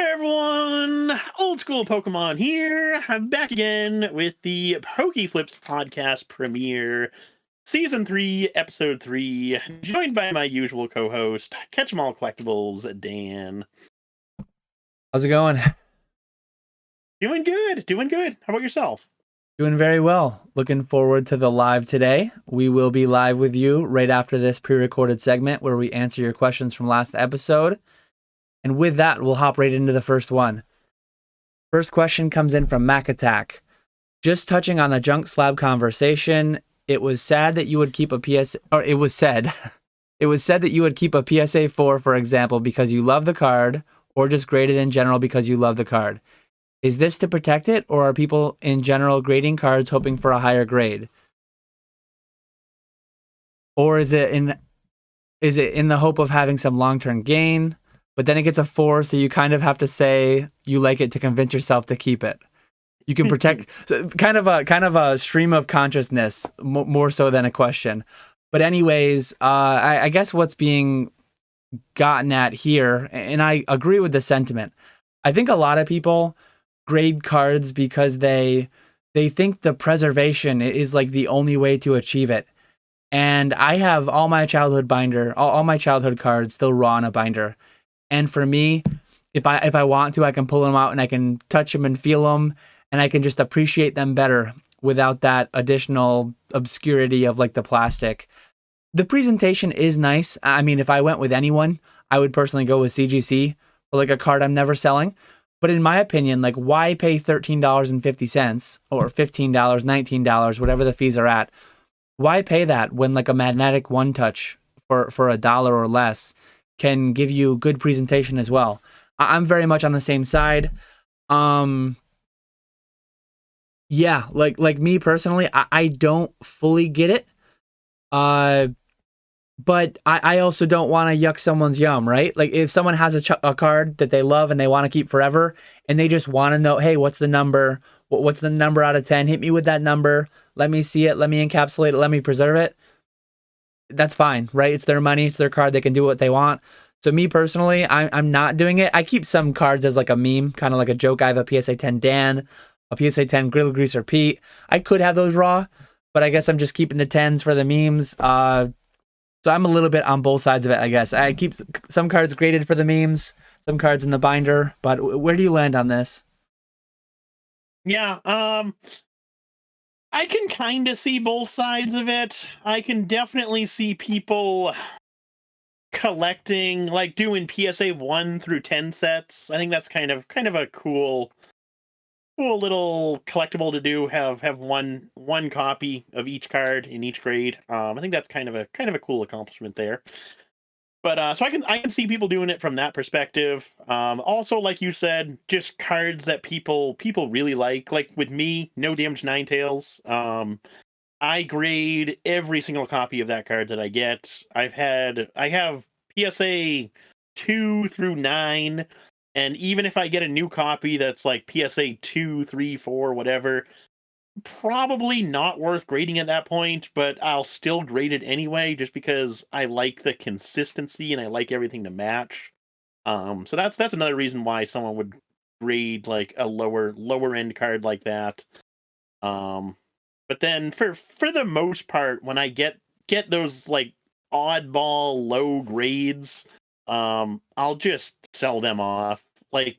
Hey everyone, old school Pokemon here. I'm back again with the PokeFlipz podcast premiere, season 3, episode 3, joined by my usual co-host, Catch 'em All Collectibles, Dan. How's it going? Doing good, doing good. How about yourself? Doing very well. Looking forward to the live today. We will be live with you right after this pre-recorded segment where we answer your questions from last episode. And with that, we'll hop right into the first one. First question comes in from Mac Attack. Just touching on the junk slab conversation, it was sad that you would keep a PSA, or it was said that you would keep a PSA 4, for example, because you love the card, or just graded in general because you love the card. Is this to protect it, or are people in general grading cards hoping for a higher grade? Or is it in the hope of having some long-term gain? But then it gets a 4, so you kind of have to say you like it to convince yourself to keep it. You can protect kind of a stream of consciousness more so than a question. But anyways, I guess what's being gotten at here, and I agree with the sentiment. I think a lot of people grade cards because they think the preservation is like the only way to achieve it. And I have all my childhood binder, all my childhood cards still raw in a binder. And for me, if I want to, I can pull them out and I can touch them and feel them, and I can just appreciate them better without that additional obscurity of like the plastic. The presentation is nice. I mean, if I went with anyone, I would personally go with CGC for like a card I'm never selling. But in my opinion, like, why pay $13.50 or $15, $19, whatever the fees are at? Why pay that when like a magnetic one touch for $1 or less can give you good presentation as well? I'm very much on the same side. Yeah, like me personally, I don't fully get it. But I also don't want to yuck someone's yum, right? Like if someone has a card that they love and they want to keep forever, and they just want to know, hey, what's the number? What's the number out of 10? Hit me with that number. Let me see it. Let me encapsulate it. Let me preserve it. That's fine, right? It's their money. It's their card. They can do what they want. So me personally, I'm not doing it. I keep some cards as like a meme, kind of like a joke. I have a PSA 10 Dan, a PSA 10 Grill Greaser Pete. I could have those raw, but I guess I'm just keeping the 10s for the memes. So I'm a little bit on both sides of it, I guess. I keep some cards graded for the memes, some cards in the binder, but where do you land on this? Yeah, I can kind of see both sides of it. I can definitely see people collecting, like doing PSA 1 through 10 sets. I think that's kind of a cool little collectible to do. Have one copy of each card in each grade. I think that's kind of a cool accomplishment there. But so I can see people doing it from that perspective. Also, like you said, just cards that people really like. Like with me, No Damage Ninetales. I grade every single copy of that card that I get. I have PSA 2 through 9. And even if I get a new copy that's like PSA 2, 3, 4, whatever, probably not worth grading at that point, but I'll still grade it anyway, just because I like the consistency and I like everything to match. So that's another reason why someone would grade like a lower end card like that. But then for the most part, when I get those like oddball low grades, I'll just sell them off. Like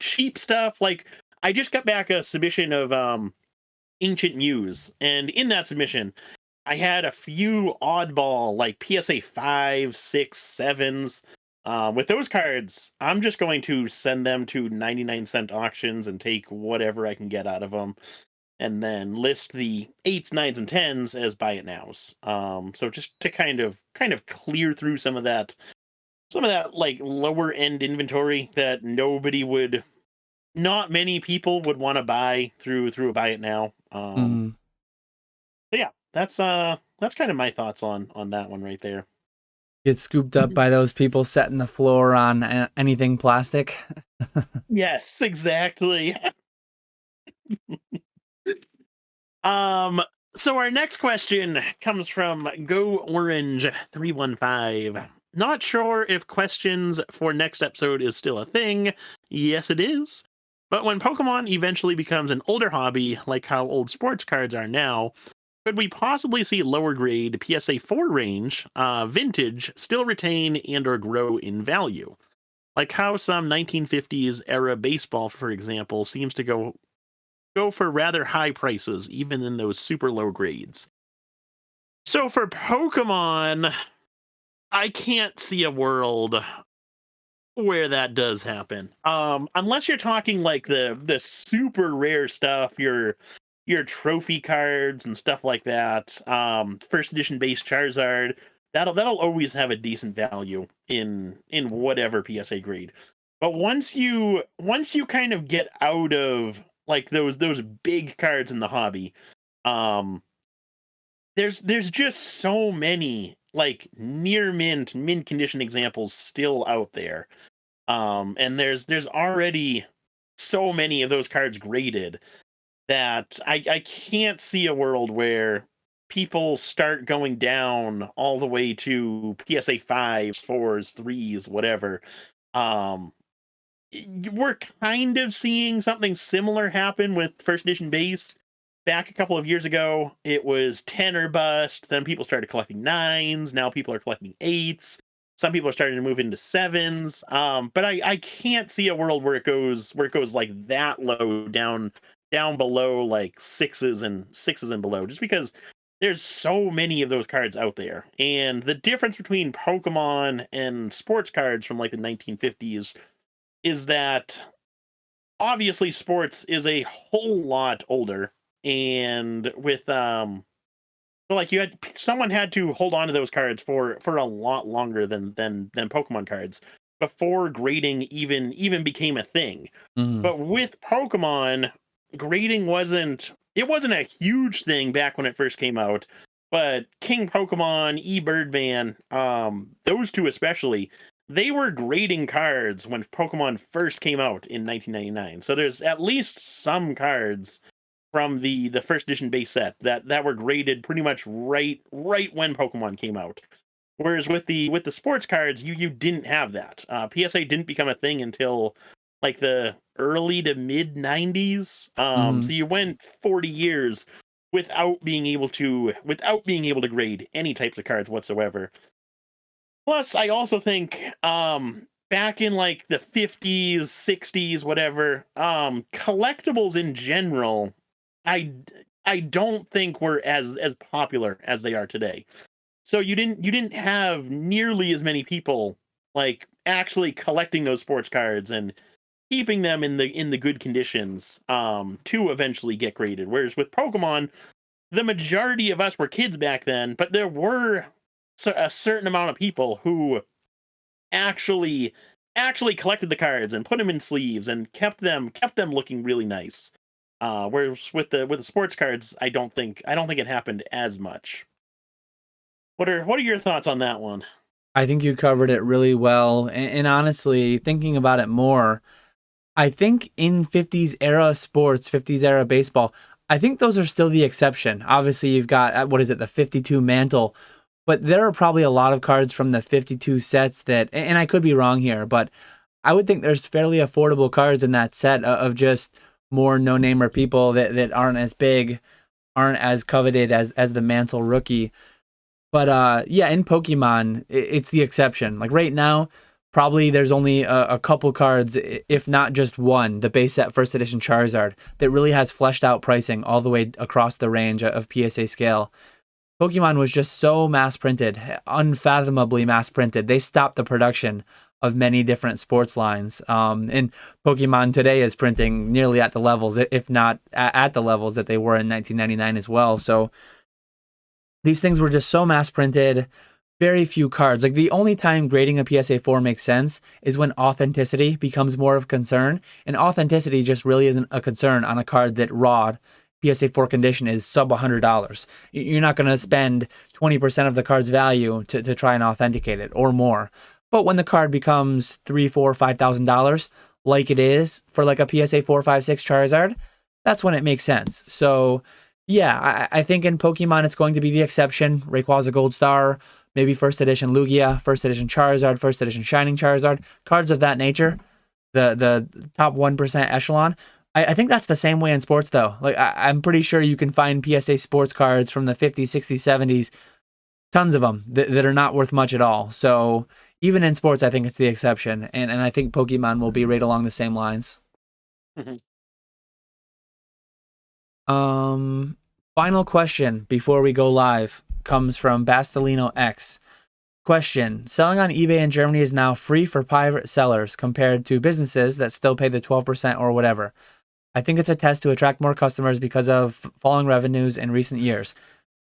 cheap stuff. Like I just got back a submission of Ancient Muse, and in that submission, I had a few oddball like PSA 5, 6, 7s. With those cards, I'm just going to send them to 99-cent auctions and take whatever I can get out of them, and then list the 8s, 9s, and 10s as buy it nows. So just to kind of clear through some of that like lower end inventory that not many people would want to buy through a buy it now. So yeah, that's kind of my thoughts on that one right there. Get scooped up by those people setting the floor on anything plastic. Yes, exactly. So our next question comes from Go Orange 315. Not sure if questions for next episode is still a thing. Yes, it is. But when Pokemon eventually becomes an older hobby, like how old sports cards are now, could we possibly see lower grade PSA 4 range, vintage, still retain and or grow in value? Like how some 1950s era baseball, for example, seems to go for rather high prices, even in those super low grades. So for Pokemon, I can't see a world where that does happen. Unless you're talking like the super rare stuff, your trophy cards and stuff like that. First edition base Charizard, that'll always have a decent value in whatever PSA grade. But once you kind of get out of like those big cards in the hobby, um, there's just so many like near mint condition examples still out there, and there's already so many of those cards graded that I can't see a world where people start going down all the way to PSA 5s, 4s, 3s, whatever. Um, we're kind of seeing something similar happen with first edition base. Back a couple of years ago, it was 10 or bust. Then people started collecting nines. Now people are collecting eights. Some people are starting to move into sevens. But I can't see a world where it goes like that low down below like sixes and below, just because there's so many of those cards out there. And the difference between Pokemon and sports cards from like the 1950s is that obviously sports is a whole lot older, and with so, like you had someone had to hold on to those cards for a lot longer than Pokemon cards before grading even became a thing. Mhm. But with Pokemon, grading wasn't a huge thing back when it first came out. But King Pokemon, E Birdman, those two especially, they were grading cards when Pokemon first came out in 1999. So there's at least some cards from the first edition base set that were graded pretty much right when Pokemon came out. Whereas with the sports cards, you didn't have that. PSA didn't become a thing until like the early to mid 90s. So Mhm. you went 40 years without being able to grade any types of cards whatsoever. Plus, I also think back in like the 50s, 60s, whatever, collectibles in general, I I don't think were as popular as they are today. So you didn't have nearly as many people like actually collecting those sports cards and keeping them in the good conditions to eventually get graded. Whereas with Pokemon, the majority of us were kids back then, but there were a certain amount of people who actually actually collected the cards and put them in sleeves and kept them looking really nice. Whereas with the sports cards, I don't think it happened as much. What are your thoughts on that one? I think you covered it really well. And honestly, thinking about it more, I think in 50s era sports, 50s era baseball, I think those are still the exception. Obviously, you've got, what is it, the 52 mantle, but there are probably a lot of cards from the 52 sets that, and I could be wrong here, but I would think there's fairly affordable cards in that set of just more no-namer people that aren't as big, aren't as coveted as the mantle rookie. But yeah, in Pokemon, it's the exception. Like right now, probably there's only a couple cards, if not just one, the base set first edition Charizard, that really has fleshed out pricing all the way across the range of PSA scale. Pokemon was just so mass printed, unfathomably mass printed. They stopped the production of many different sports lines. And Pokemon today is printing nearly at the levels, if not at the levels that they were in 1999 as well. So these things were just so mass printed, very few cards. Like the only time grading a PSA 4 makes sense is when authenticity becomes more of a concern. And authenticity just really isn't a concern on a card that raw PSA 4 condition is sub $100. You're not going to spend 20% of the card's value to try and authenticate it or more. But when the card becomes $3, $4, $5,000, like it is for like a PSA 4, 5, 6 Charizard, that's when it makes sense. So yeah, I think in Pokemon it's going to be the exception. Rayquaza Gold Star, maybe first edition Lugia, first edition Charizard, first edition Shining Charizard, cards of that nature. the top 1% echelon. I think that's the same way in sports though. Like I'm pretty sure you can find PSA sports cards from the 50s, 60s, 70s, tons of them that are not worth much at all. So even in sports, I think it's the exception, and I think Pokemon will be right along the same lines. Mhm. Final question before we go live comes from Bastelino X. Question: selling on eBay in Germany is now free for private sellers compared to businesses that still pay the 12% or whatever. I think it's a test to attract more customers because of falling revenues in recent years.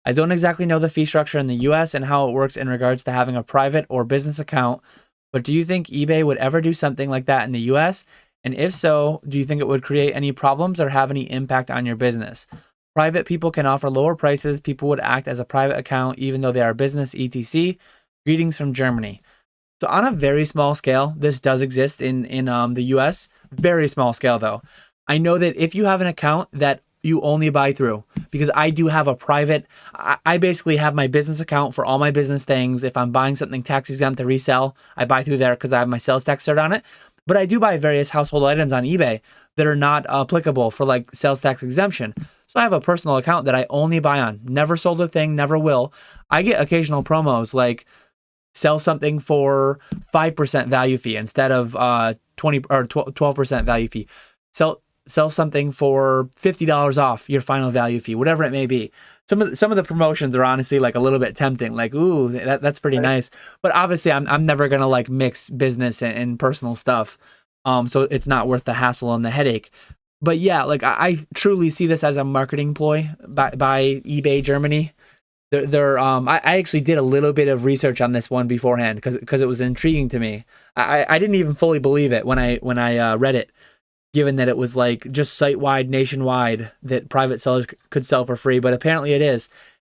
I don't exactly know the fee structure in the US and how it works in regards to having a private or business account, but do you think eBay would ever do something like that in the US? And if so, do you think it would create any problems or have any impact on your business? Private people can offer lower prices. People would act as a private account even though they are business, etc. Greetings from Germany. So on a very small scale, this does exist in the US. Very small scale though. I know that if you have an account that you only buy through, because I do have a private, I basically have my business account for all my business things. If I'm buying something tax exempt to resell, I buy through there because I have my sales tax cert on it. But I do buy various household items on eBay that are not applicable for like sales tax exemption. So I have a personal account that I only buy on. Never sold a thing, never will. I get occasional promos like sell something for 5% value fee instead of 20 or 12% value fee. Sell something for $50 off your final value fee, whatever it may be. Some of the promotions are honestly like a little bit tempting, like ooh, that's pretty nice. But obviously, I'm never gonna like mix business and personal stuff, so it's not worth the hassle and the headache. But yeah, like I truly see this as a marketing ploy by eBay Germany. I actually did a little bit of research on this one beforehand because it was intriguing to me. I didn't even fully believe it when I read it, given that it was like just site wide, nationwide, that private sellers could sell for free, but apparently it is.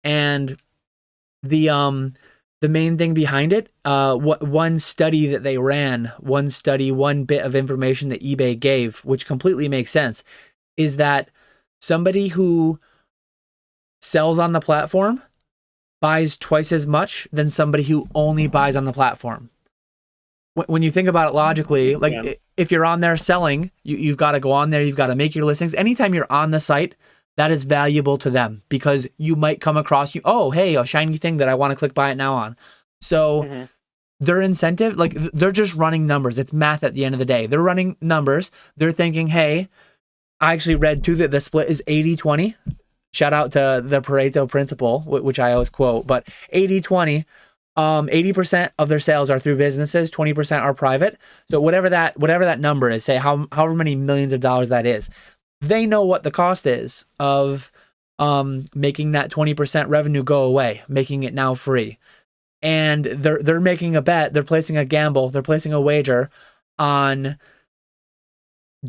And the main thing behind it, what one study that they ran, one bit of information that eBay gave, which completely makes sense, is that somebody who sells on the platform buys twice as much than somebody who only buys on the platform. When you think about it logically, like if you're on there selling, you've got to go on there, you've got to make your listings. Anytime you're on the site, that is valuable to them because you might come across oh, hey, a shiny thing that I want to click buy it now on. So their incentive, like they're just running numbers. It's math at the end of the day. They're running numbers. They're thinking, hey, I actually read too that the split is 80-20. Shout out to the Pareto principle, which I always quote, but 80-20. 80% of their sales are through businesses, 20% are private. So whatever that number is, say however many millions of dollars that is, they know what the cost is of making that 20% revenue go away, making it now free. And they're making a bet, they're placing a gamble, they're placing a wager on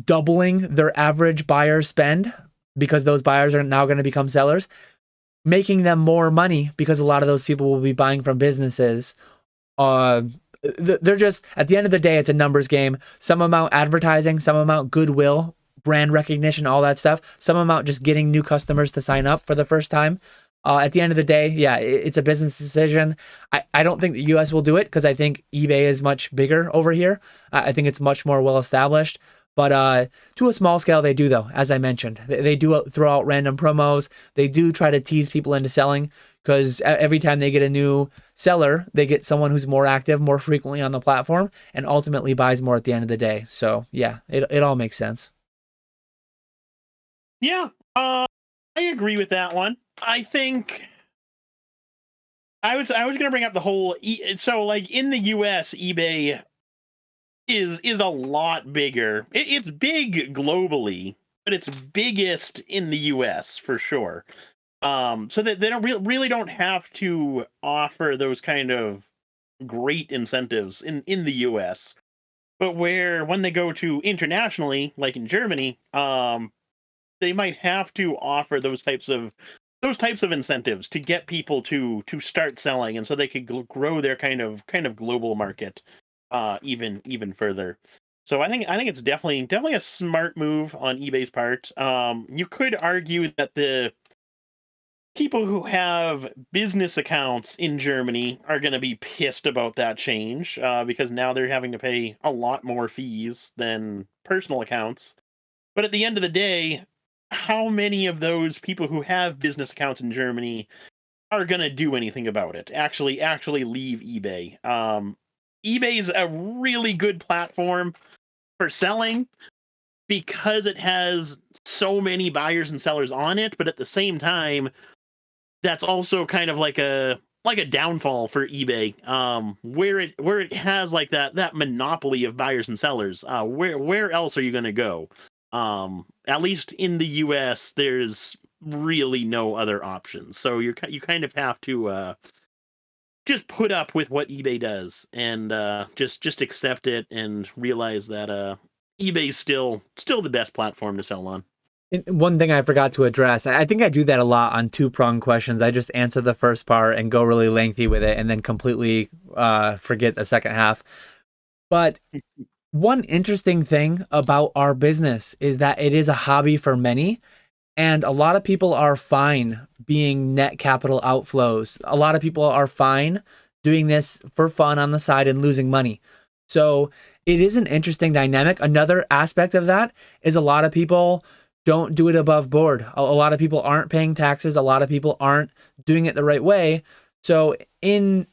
doubling their average buyer spend because those buyers are now going to become sellers, making them more money because a lot of those people will be buying from businesses. They're just, at the end of the day, it's a numbers game. Some amount advertising, some amount goodwill, brand recognition, all that stuff. Some amount just getting new customers to sign up for the first time. At the end of the day, yeah, it's a business decision. I don't think the US will do it because I think eBay is much bigger over here. I think it's much more well established. But to a small scale, they do, though, as I mentioned. They do throw out random promos. They do try to tease people into selling because every time they get a new seller, they get someone who's more active, more frequently on the platform, and ultimately buys more at the end of the day. So, yeah, it all makes sense. Yeah, I agree with that one. I think I was going to bring up the whole so like in the US, eBay is a lot bigger. It's big globally, but it's biggest in the US for sure. So that they don't really don't have to offer those kind of great incentives in the US. But when they go to internationally, like in Germany, they might have to offer those types of incentives to get people to start selling, and so they could grow their kind of global market even further. So I think it's definitely a smart move on eBay's part. You could argue that people who have business accounts in Germany are going to be pissed about that change because now they're having to pay a lot more fees than personal accounts. But at the end of the day, how many of those people who have business accounts in Germany are going to do anything about it? Actually leave eBay. eBay is a really good platform for selling because it has so many buyers and sellers on it, but at the same time, that's also kind of like a downfall for eBay, where it has like that monopoly of buyers and sellers. Where else are you going to go? At least in the U.S., there's really no other options. So you kind of have to just put up with what eBay does and just accept it and realize that eBay's still the best platform to sell on. One thing I forgot to address, I think I do that a lot on two-pronged questions. I just answer the first part and go really lengthy with it and then completely forget the second half. But one interesting thing about our business is that it is a hobby for many, and a lot of people are fine being net capital outflows. A lot of people are fine doing this for fun on the side and losing money. So it is an interesting dynamic. Another aspect of that is a lot of people don't do it above board. A lot of people aren't paying taxes. A lot of people aren't doing it the right way. So in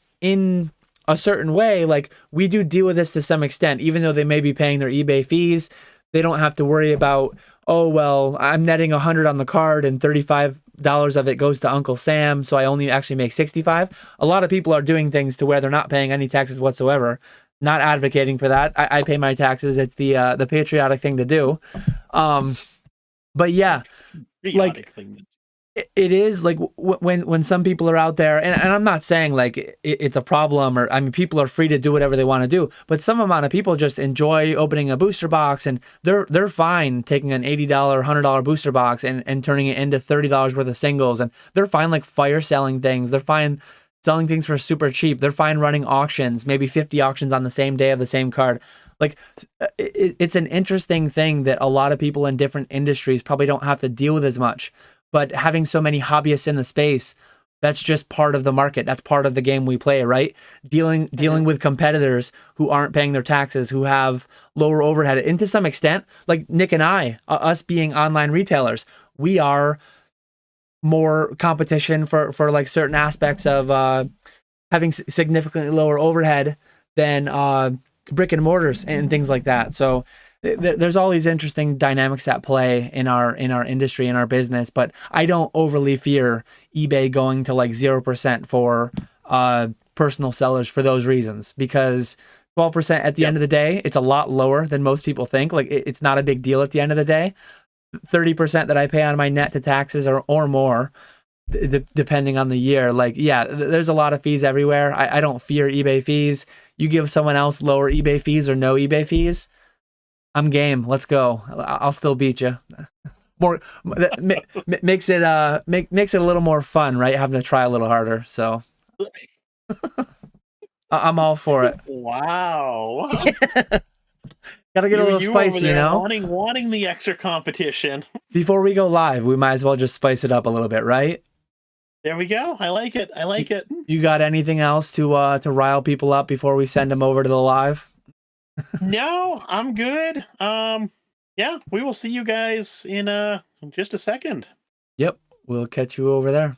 a certain way, like, we do deal with this to some extent, even though they may be paying their eBay fees. They don't have to worry about, oh, well, I'm netting 100 on the card and $35 of it goes to Uncle Sam, so I only actually make 65. A lot of people are doing things to where they're not paying any taxes whatsoever. Not advocating for that. I pay my taxes. It's the patriotic thing to do. But yeah, like, it is like when some people are out there, and I'm not saying like it's a problem, or I mean, people are free to do whatever they want to do, but some amount of people just enjoy opening a booster box, and they're fine taking an $80, $100 booster box and turning it into $30 worth of singles, and they're fine like fire selling things. They're fine selling things for super cheap. They're fine running auctions, maybe 50 auctions on the same day of the same card. Like, it's an interesting thing that a lot of people in different industries probably don't have to deal with as much. But having so many hobbyists in the space, that's just part of the market. That's part of the game we play, right? Dealing with competitors who aren't paying their taxes, who have lower overhead. And to some extent, like Nick and I, us being online retailers, we are more competition for like certain aspects of having significantly lower overhead than brick and mortars and things like that. So there's all these interesting dynamics at play in our industry, in our business, but I don't overly fear eBay going to like 0% for personal sellers for those reasons, because 12% at the end of the day, it's a lot lower than most people think. Like, it's not a big deal at the end of the day. 30% that I pay on my net to taxes or more, depending on the year. Like, yeah, there's a lot of fees everywhere. I don't fear eBay fees. You give someone else lower eBay fees or no eBay fees, I'm game. Let's go. I'll still beat you. More makes it a little more fun, right? Having to try a little harder. So I'm all for it. Wow. Gotta get a little spicy, you know? Wanting the extra competition. Before we go live, we might as well just spice it up a little bit, right? There we go. I like it. You got anything else to rile people up before we send them over to the live? No, I'm good. Yeah, we will see you guys in just a second. Yep, we'll catch you over there.